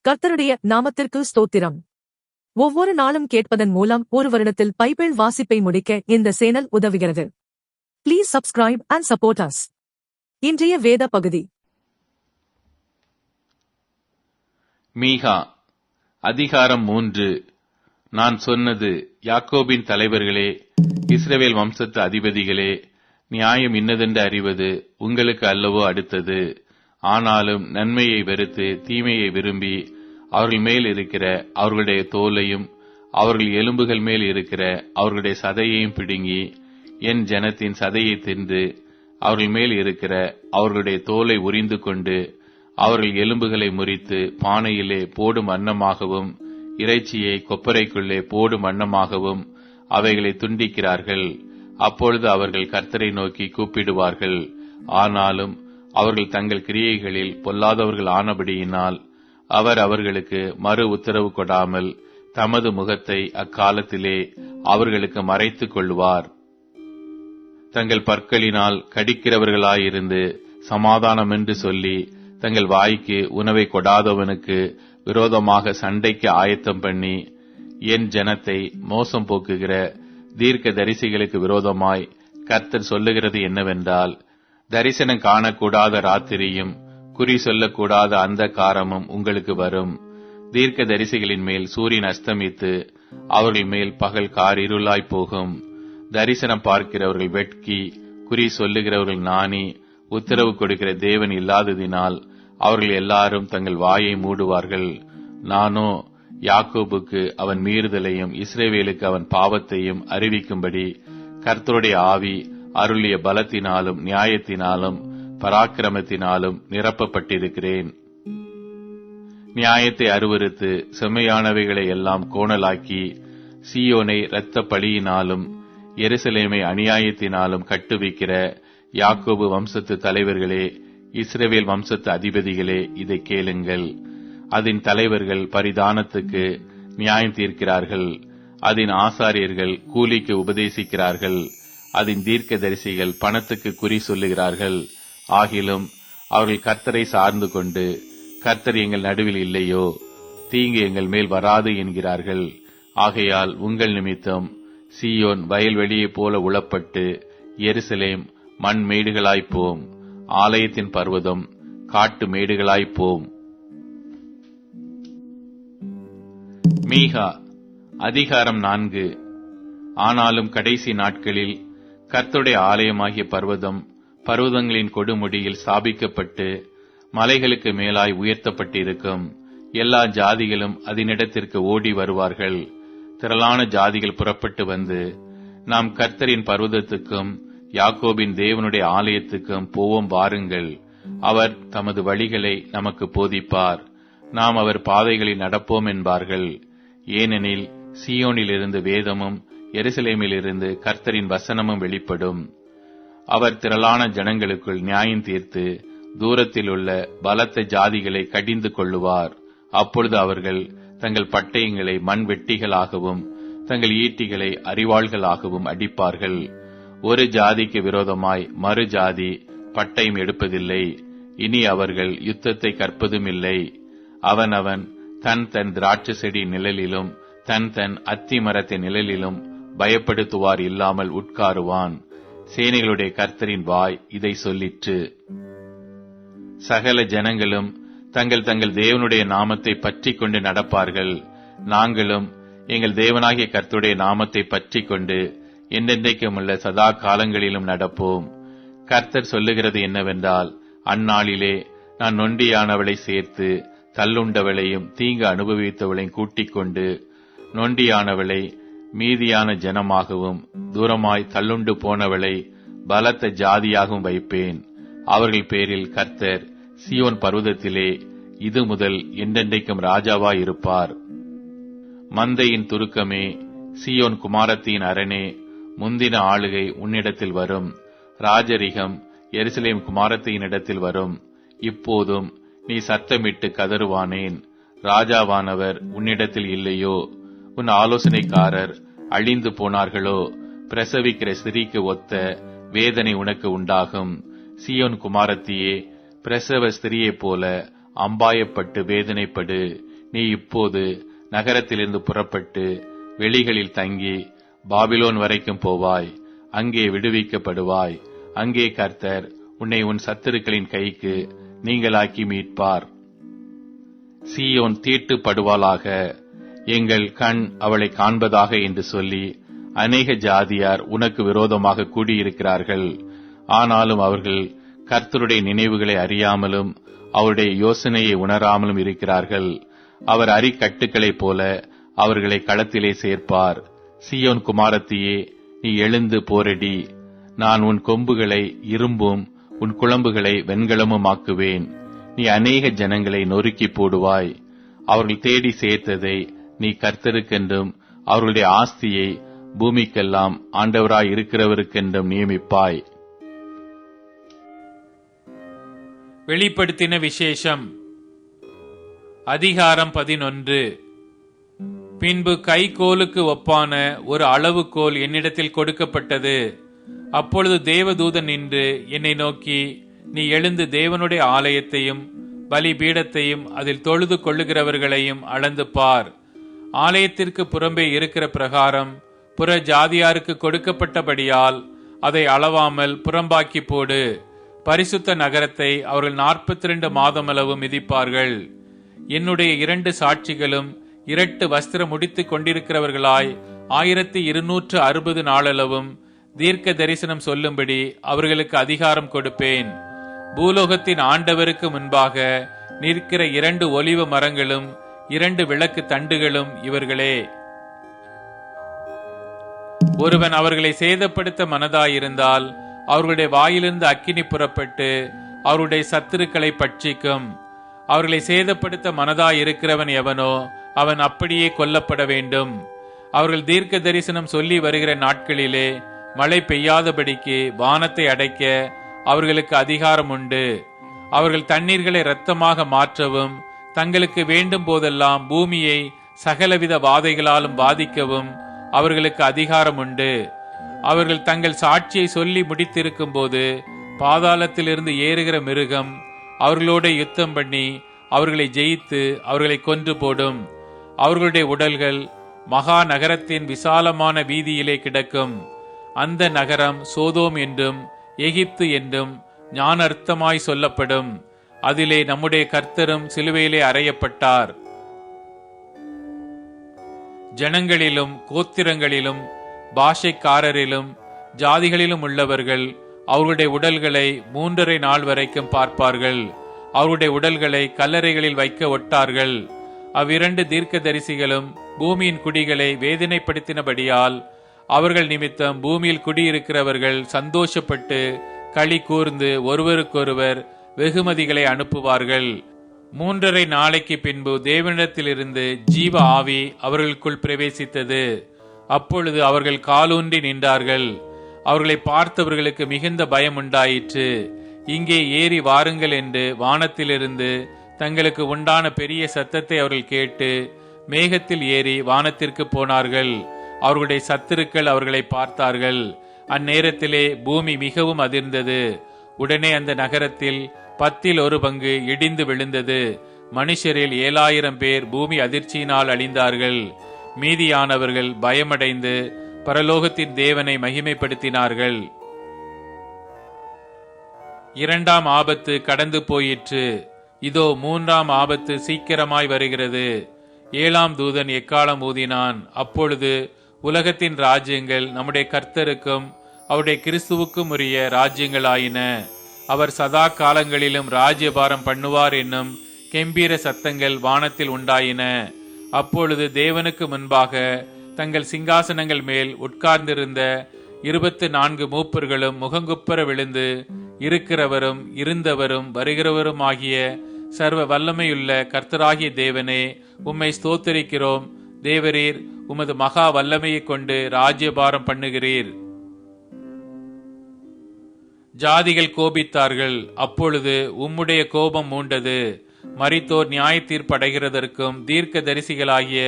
கர்த்தருடைய நாமத்திற்கு ஸ்தோத்திரம். ஒவ்வொரு நாளும் கேட்பதன் மூலம் ஒரு வருடத்தில் பைபிள் வாசிப்பை முடிக்க இந்த சேனல் உதவுகிறது. Please subscribe and support us. இன்றைய வேத பகுதி மீகா அதிகாரம் 3. நான் சொன்னது, யாக்கோபின் தலைவர்களே, இஸ்ரவேல் வம்சத்து அதிபதிகளே, நியாயம் இன்னதென்று அறிவது உங்களுக்கு அல்லவோ அடுத்தது. ஆனாலும் நன்மையை வெறுத்து தீமையை விரும்பி அவர்கள் மேல் இருக்கிற அவர்களுடைய தோலையும் அவர்கள் எலும்புகள் மேல் இருக்கிற அவர்களுடைய சதையையும் பிடுங்கி என் ஜனத்தின் சதையை தின்று அவர்கள் மேல் இருக்கிற அவர்களுடைய தோலை உரிந்து கொண்டு அவர்கள் எலும்புகளை முறித்து பானையிலே போடும் அன்னமாகவும் இறைச்சியை கொப்பரைக்குள்ளே போடும் அன்னமாகவும் அவைகளை துண்டிக்கிறார்கள். அப்பொழுது அவர்கள் கர்த்தரை நோக்கி கூப்பிடுவார்கள். ஆனாலும் அவர்கள் தங்கள் கிரியைகளில் பொல்லாதவர்கள் ஆனபடியினால் அவர் அவர்களுக்கு மறு உத்தரவு கொடாமல் தமது முகத்தை அக்காலத்திலே அவர்களுக்கு மறைத்துக் கொள்வார். தங்கள் பற்களினால் கடிக்கிறவர்களாயிருந்து சமாதானம் என்று சொல்லி தங்கள் வாய்க்கு உணவை கொடாதவனுக்கு விரோதமாக சண்டைக்கு ஆயத்தம் பண்ணி என் ஜனத்தை மோசம் போக்குகிற தீர்க்க தரிசிகளுக்கு விரோதமாய் கர்த்தர் சொல்லுகிறது என்னவென்றால், தரிசனம் காணக்கூடாத ராத்திரியும் குறி சொல்லக்கூடாத அந்த காரமும் உங்களுக்கு வரும். தீர்க்க தரிசிகளின் மேல் சூரியன் அஸ்தமித்து அவர்கள் மேல் பகல் காரிருளாய் போகும். தரிசனம் பார்க்கிறவர்கள் வெட்கி குறி சொல்லுகிறவர்கள் நாணி உத்தரவு கொடுக்கிற தேவன் இல்லாததினால் அவர்கள் எல்லாரும் தங்கள் வாயை மூடுவார்கள். நானோ யாக்கோபுக்கு அவன் மீறுதலையும் இஸ்ரவேலுக்கு அவன் பாவத்தையும் அறிவிக்கும்படி கர்த்தருடைய ஆவி அருளிய பலத்தினாலும் நியாயத்தினாலும் பராக்கிரமத்தினாலும் நிரப்பப்பட்டிருக்கிறேன். நியாயத்தை அருவருத்து செம்மையானவைகளை எல்லாம் கோணலாக்கி சீயோனை இரத்த பழியினாலும் எருசலேமை அநியாயத்தினாலும் கட்டுவிக்கிற யாக்கோபு வம்சத்து தலைவர்களே, இஸ்ரவேல் வம்சத்து அதிபதிகளே, இதை கேளுங்கள். அதன் தலைவர்கள் பரிதானத்துக்கு நியாயம் தீர்க்கிறார்கள். அதன் ஆசாரியர்கள் கூலிக்கு உபதேசிக்கிறார்கள். அதன் தீர்க்கதரிசிகள் பணத்துக்கு குறி சொல்லுகிறார்கள். ஆகிலும் அவர்கள் கர்த்தரை சார்ந்து கொண்டு, கர்த்தர் எங்கள் நடுவில் இல்லையோ, தீங்கு எங்கள் மேல் வராது என்கிறார்கள். ஆகையால் உங்கள் நிமித்தம் சீயோன் வயல்வெளியைப் போல உளப்பட்டு எருசலேம் மண் மேடுகளாய்ப்போம். ஆலயத்தின் பர்வதம் காட்டு மேடுகளாய்ப்போம். மீகா அதிகாரம் 4. ஆனாலும் கடைசி நாட்களில் கர்த்தருடைய ஆலயமாகிய பர்வதம் பர்வதங்களின் கொடுமுடியில் ஸ்தாபிக்கப்பட்டு மலைகளுக்கு மேலாய் உயர்த்தப்பட்டிருக்கும். எல்லா ஜாதிகளும் அதனிடத்திற்கு ஓடி வருவார்கள். திரளான ஜாதிகள் புறப்பட்டு வந்து, நாம் கர்த்தரின் பர்வதத்துக்கும் யாக்கோபின் தேவனுடைய ஆலயத்துக்கும் போவோம் வாருங்கள். அவர் தமது வழிகளை நமக்கு போதிப்பார். நாம் அவர் பாதைகளில் நடப்போம் என்பார்கள். ஏனெனில் சீயோனிலிருந்து வேதமும் எருசலேமிலிருந்து கர்த்தரின் வசனமும் வெளிப்படும். அவர் திரளான ஜனங்களுக்குள் நியாயம் தீர்த்து தூரத்தில் உள்ள பலத்த ஜாதிகளை கடிந்து கொள்ளுவார். அப்பொழுது அவர்கள் தங்கள் பட்டயங்களை மண் வெட்டிகளாகவும் தங்கள் ஈட்டிகளை அரிவாள்களாகவும் அடிப்பார்கள். ஒரு ஜாதிக்கு விரோதமாய் மறு ஜாதி பட்டயம் எடுப்பதில்லை. இனி அவர்கள் யுத்தத்தை கற்பதும் இல்லை. அவனவன் தன் தன் திராட்சை செடி நிழலிலும் தன் தன் அத்தி மரத்தின் நிழலிலும் பயப்படுத்துவார் இல்லாமல் உட்காருவான். சேனைகளுடைய கர்த்தரின் வாய் இதை சொல்லிற்று. சகல ஜனங்களும் தங்கள் தங்கள் தேவனுடைய நாமத்தை பற்றி கொண்டு நடப்பார்கள். நாங்களும் எங்கள் தேவனாகிய கர்த்தருடைய நாமத்தை பற்றி கொண்டு என்றென்றைக்கும் உள்ள சதா காலங்களிலும் நடப்போம். கர்த்தர் சொல்லுகிறது என்னவென்றால், அந்நாளிலே நான் நொண்டியானவளை சேர்த்து தள்ளுண்டவளையும் தீங்கு அனுபவித்தவளையும் கூட்டிக் கொண்டு நொண்டியானவளை மீதியான ஜனமாகவும் தூரமாய் தள்ளுண்டு போனவளை பலத்த ஜாதியாகவும் வைப்பேன். அவர்கள் பேரில் கர்த்தர் சீயோன் பர்வதத்திலே இது முதல் என்றென்றைக்கும் ராஜாவாய் இருப்பார். மந்தையின் துருக்கமே, சீயோன் குமாரத்தின் அரணே, முந்தின ஆளுகை உன்னிடத்தில் வரும். ராஜரிகம் எருசலேம் குமாரத்தின் இடத்தில் வரும். இப்போதும் நீ சத்தமிட்டு கதறுவானேன்? ராஜாவானவர் உன்னிடத்தில் இல்லையோ? உன் ஆலோசனைக்காரர் அழிந்து போனார்களோ? பிரசவிக்கிற ஸ்திரீக்கு ஒத்த வேதனை உனக்கு உண்டாகும். சீயோன் குமாரத்தியே, பிரசவ ஸ்திரியைப் போல அம்பாயப்பட்டு வேதனைப்படு. நீ இப்போது நகரத்திலிருந்து புறப்பட்டு வெளிகளில் தங்கி பாபிலோன் வரைக்கும் போவாய். அங்கே விடுவிக்கப்படுவாய். அங்கே கர்த்தர் உன்னை உன் சத்துருக்களின் கைக்கு நீங்களாக்கி மீட்பார். சீயோன் தீட்டுப்படுவாளாக, எங்கள் கண் அவளை காண்பதாக என்று சொல்லி அநேக ஜாதியார் உனக்கு விரோதமாக கூடியிருக்கிறார்கள். ஆனாலும் அவர்கள் கர்த்தருடைய நினைவுகளை அறியாமலும் அவருடைய யோசனையை உணராமலும் இருக்கிறார்கள். அவர் அரிக்கட்டுகளைப் போல அவர்களை களத்திலே சேர்ப்பார். சீயோன் குமாரத்தியே, நீ எழுந்து போரடி. நான் உன் கொம்புகளை இரும்பும் உன் குளம்புகளை வெண்கலமும் ஆக்குவேன். நீ அநேக ஜனங்களை நொறுக்கி போடுவாய். அவர்கள் தேடி சேர்த்ததை நீ கர்த்தருக்கென்றும் அவர்களுடைய ஆஸ்தியை பூமிக்கெல்லாம் ஆண்டவராய் இருக்கிறவருக்கென்றும் நியமிப்பாய். வெளிப்படுத்தின விசேஷம் அதிகாரம் 11. பின்பு கைகோலுக்கு ஒப்பான ஒரு அளவுகோல் என்னிடத்தில் கொடுக்கப்பட்டது. அப்பொழுது தேவதூதன் நின்று என்னை நோக்கி, நீ எழுந்து தேவனுடைய ஆலயத்தையும் பலிபீடத்தையும் அதில் தொழுது கொள்ளுகிறவர்களையும் அளந்து பார். ஆலயத்திற்கு புறம்பே இருக்கிற பிரகாரம் புற ஜாதியாருக்கு கொடுக்கப்பட்டபடியால் அதை அளவாமல் புறம்பாக்கி போடு. பரிசுத்த நகரத்தை அவர்கள் 42 மாதமளவு மிதிப்பார்கள். என்னுடைய 2 சாட்சிகளும் இரட்டு வஸ்திரம் முடித்துக் கொண்டிருக்கிறவர்களாய் 1260 நாளளவும் தீர்க்க தரிசனம் சொல்லும்படி அவர்களுக்கு அதிகாரம் கொடுப்பேன். பூலோகத்தின் ஆண்டவருக்கு முன்பாக நிற்கிற 2 ஒலிவ மரங்களும் 2 விளக்கு தண்டுகளும் இவர்களே. ஒருவன் அவர்களை சேதப்படுத்த மனதாயிருந்தால் அவர்களுடைய வாயிலிருந்து அக்கினி புறப்பட்டு அவருடைய சத்துருக்களை பட்சிக்கும். அவர்களை சேதப்படுத்த மனதாயிருக்கிறவன் எவனோ அவன் அப்படியே கொல்லப்பட வேண்டும். அவர்கள் தீர்க்க தரிசனம் சொல்லி வருகிற நாட்களிலே மழை பெய்யாதபடிக்கு வானத்தை அடைக்க அவர்களுக்கு அதிகாரம் உண்டு. அவர்கள் தண்ணீர்களை இரத்தமாக மாற்றவும் தங்களுக்கு வேண்டும் போதெல்லாம் பூமியை சகலவித வாதைகளாலும் பாதிக்கவும் அவர்களுக்கு அதிகாரம் உண்டு. அவர்கள் தங்கள் சாட்சியை சொல்லி முடித்திருக்கும் போது பாதாளத்திலிருந்து ஏறுகிற மிருகம் அவர்களோட யுத்தம் பண்ணி அவர்களை ஜெயித்து அவர்களை கொன்று போடும். அவர்களுடைய உடல்கள் மகா நகரத்தின் விசாலமான வீதியிலே கிடக்கும். அந்த நகரம் சோதோம் என்றும் எகிப்து என்றும் ஞானார்த்தமாய் சொல்லப்படும். அதிலே நம்முடைய கர்த்தரும் சிலுவையிலே அறையப்பட்டார். ஜனங்களிலும் கோத்திரங்களிலும் பாஷைக்காரரிலும் ஜாதிகளிலும் உள்ளவர்கள் அவர்களுடைய உடல்களை 3½ நாள் வரைக்கும் பார்ப்பார்கள். அவருடைய உடல்களை கல்லறைகளில் வைக்க ஒட்டார்கள். அவ்விரண்டு தீர்க்கதரிசிகளும் பூமியின் குடிகளை வேதனைப்படுத்தினபடியால் அவர்கள் நிமித்தம் பூமியில் குடியிருக்கிறவர்கள் சந்தோஷப்பட்டு களி கூர்ந்து ஒருவருக்கொருவர் வெகுமதிகளை அனுப்புவார்கள். 3½ நாளைக்கு பின்பு தேவனிடத்திலிருந்து ஜீவ ஆவி அவர்களுக்குள் பிரவேசித்தது. அப்பொழுது அவர்கள் காலூன்றி நின்றார்கள். அவர்களை பார்த்தவர்களுக்கு மிகுந்த பயம் உண்டாயிற்று. இங்கே ஏறி வாருங்கள் என்று வானத்திலிருந்து தங்களுக்கு உண்டான பெரிய சத்தத்தை அவர்கள் கேட்டு மேகத்தில் ஏறி வானத்திற்கு போனார்கள். அவர்களுடைய சத்துருக்கள் அவர்களை பார்த்தார்கள். அந்நேரத்திலே பூமி மிகவும் அதிர்ந்தது. உடனே அந்த நகரத்தில் 10% இடிந்து விழுந்தது. மனுஷரில் 7000 பேர் பூமி அதிர்ச்சியினால் அழிந்தார்கள். மீதியானவர்கள் பயமடைந்து பரலோகத்தின் தேவனை மகிமைப்படுத்தினார்கள். 2ஆம் ஆபத்து கடந்து போயிற்று. இதோ 3ஆம் ஆபத்து சீக்கிரமாய் வருகிறது. 7ஆம் தூதன் எக்காளம் ஊதினான். அப்பொழுது உலகத்தின் ராஜ்யங்கள் நம்முடைய கர்த்தருக்கும் அவருடைய கிறிஸ்துவுக்கும் உரிய ராஜ்யங்களாயின. அவர் சதா காலங்களிலும் ராஜ்யபாரம் பண்ணுவார் என்னும் கெம்பீர சத்தங்கள் வானத்தில் உண்டாயின. அப்பொழுது தேவனுக்கு முன்பாக தங்கள் சிங்காசனங்கள் மேல் உட்கார்ந்திருந்த 24 மூப்பர்களும் முகங்குப்புற விழுந்து, இருக்கிறவரும் இருந்தவரும் வருகிறவரும் ஆகிய சர்வ வல்லமையுள்ள கர்த்தராகிய தேவனே, உம்மை ஸ்தோத்தரிக்கிறோம். தேவரீர் உமது மகா வல்லமையை கொண்டு ராஜ்யபாரம் பண்ணுகிறீர். ஜாதிகள் கோபித்தார்கள். அப்பொழுது உம்முடைய கோபம் மூண்டது. மரித்தோர் நியாய தீர்ப்படைகிறதற்கும் தீர்க்க தரிசிகளாகிய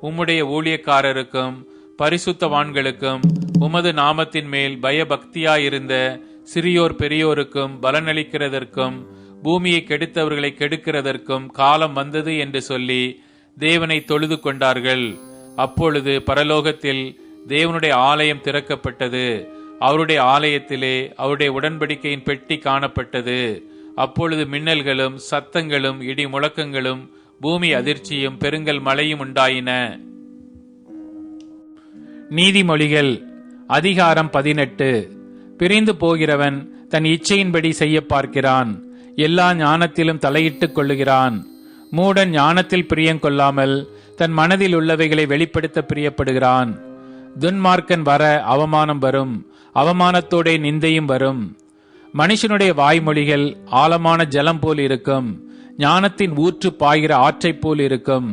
உம்முடைய ஊழியக்காரருக்கும் பரிசுத்தவான்களுக்கும் உமது நாமத்தின் மேல் பயபக்தியாயிருந்த சிறியோர் பெரியோருக்கும் பலனளிக்கிறதற்கும் பூமியை கெடுத்தவர்களை கெடுக்கிறதற்கும் காலம் வந்தது என்று சொல்லி தேவனை தொழுது கொண்டார்கள். அப்பொழுது பரலோகத்தில் தேவனுடைய ஆலயம் திறக்கப்பட்டது. அவருடைய ஆலயத்திலே அவருடைய உடன்படிக்கையின் பெட்டி காணப்பட்டது. அப்பொழுது மின்னல்களும் சத்தங்களும் இடி முழக்கங்களும் பூமி அதிர்ச்சியும் பெருங்கல் மழையும் உண்டாயின. நீதிமொழிகள் அதிகாரம் 18. பிரிந்து போகிறவன் தன் இச்சையின்படி செய்ய பார்க்கிறான், எல்லா ஞானத்திலும் தலையிட்டுக் கொள்ளுகிறான். மூடன் ஞானத்தில் பிரியங்கொள்ளாமல் தன் மனதில் உள்ளவைகளை வெளிப்படுத்த பிரியப்படுகிறான். துன்மார்க்கன் வர அவமானம் வரும், அவமானத்தோட நிந்தையும் வரும். மனுஷனுடைய வாய்மொழிகள் ஆழமான ஜலம் போல் இருக்கும், ஞானத்தின் ஊற்று பாய்கிற ஆற்றைப் போல் இருக்கும்.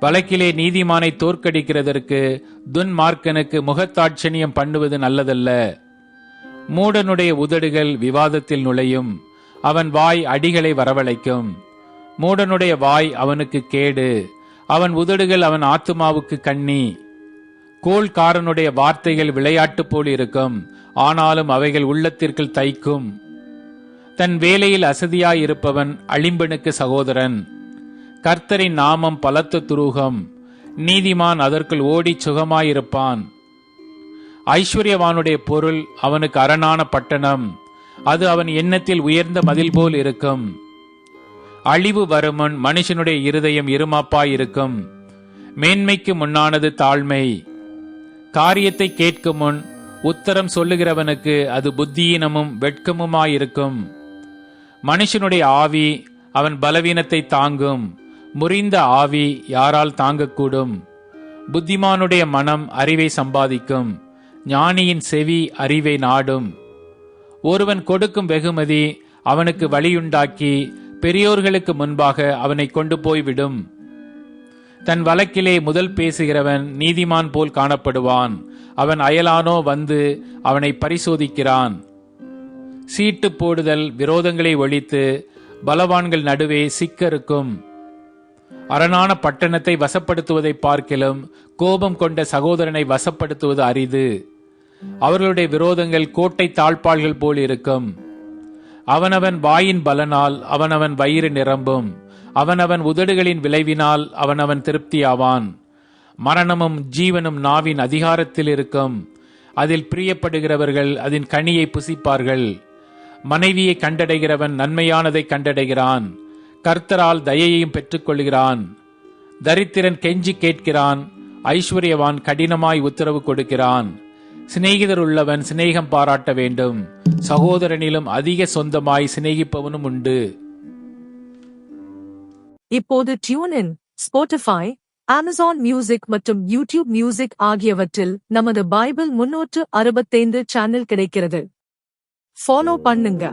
வழக்கிலே நீதிமானை தோற்கடிக்கிறதற்கு துன்மார்க்கனுக்கு முகத்தாட்சணியம் பண்ணுவது நல்லதல்ல. மூடனுடைய உதடுகள் விவாதத்தில் நுழையும், அவன் வாய் அடிகளை வரவழைக்கும். மூடனுடைய வாய் அவனுக்கு கேடு, அவன் உதடுகள் அவன் ஆத்துமாவுக்கு கண்ணி. கோள்காரனுடைய வார்த்தைகள் விளையாட்டு போல் இருக்கும், ஆனாலும் அவைகள் உள்ளத்திற்குள் தைக்கும். தன் வேலையில் அசதியாயிருப்பவன் அழிம்பனுக்கு சகோதரன். கர்த்தரின் நாமம் பலத்த துருகம், நீதிமான் அதற்குள் ஓடி சுகமாயிருப்பான். ஐஸ்வர்யவானுடைய பொருள் அவனுக்கு அரணான பட்டணம், அது அவன் எண்ணத்தில் உயர்ந்த மதில் போல் இருக்கும். அழிவு வருமுன் மனுஷனுடைய இருதயம் இருமாப்பாயிருக்கும், மேன்மைக்கு முன்னானது தாழ்மை. காரியத்தை கேட்கும் முன் உத்தரம் சொல்லுகிறவனுக்கு அது புத்தியீனமும் வெட்கமுமாயிருக்கும். மனுஷனுடைய ஆவி அவன் பலவீனத்தை தாங்கும், முறிந்த ஆவி யாரால் தாங்கக்கூடும்? புத்திமானுடைய மனம் அறிவை சம்பாதிக்கும், ஞானியின் செவி அறிவை நாடும். ஒருவன் கொடுக்கும் வெகுமதி அவனுக்கு வழியுண்டாக்கி பெரியோர்களுக்கு முன்பாக அவனை கொண்டு போய்விடும். தன் வழக்கிலே முதல் பேசுகிறவன் நீதிமான் போல் காணப்படுவான், அவன் அயலானோ வந்து அவனை பரிசோதிக்கிறான். சீட்டு போடுதல் விரோதங்களை ஒழித்து பலவான்கள் நடுவே சிக்கருக்கும். அரணான பட்டணத்தை வசப்படுத்துவதை பார்க்கிலும் கோபம் கொண்ட சகோதரனை வசப்படுத்துவது அரிது. அவர்களுடைய விரோதங்கள் கோட்டை தாழ்பாள்கள் போல் இருக்கும். அவனவன் வாயின் பலனால் அவனவன் வயிறு நிரம்பும், அவனவன் உதடுகளின் விளைவினால் அவனவன் திருப்தியாவான். மரணமும் ஜீவனும் நாவின் அதிகாரத்தில் இருக்கும், அதில் பிரியப்படுகிறவர்கள் அதன் கனியை புசிப்பார்கள். மனைவியை கண்டடைகிறவன் நன்மையானதை கண்டடைகிறான், கர்த்தரால் தயையையும் பெற்றுக்கொள்கிறான். தரித்திரன் கெஞ்சி கேட்கிறான், ஐஸ்வர்யவான் கடினமாய் உத்தரவு கொடுக்கிறான். சிநேகிதர் உள்ளவன் சிநேகம் பாராட்ட வேண்டும், சகோதரனிலும் அதிக சொந்தமாய் சிநேகிப்பவனும் உண்டு. இப்போது tune in, Spotify, Amazon music மற்றும் யூடியூப் மியூசிக் ஆகியவற்றில் நமது பைபிள் 365 சேனல் கிடைக்கிறது. ஃபாலோ பண்ணுங்க.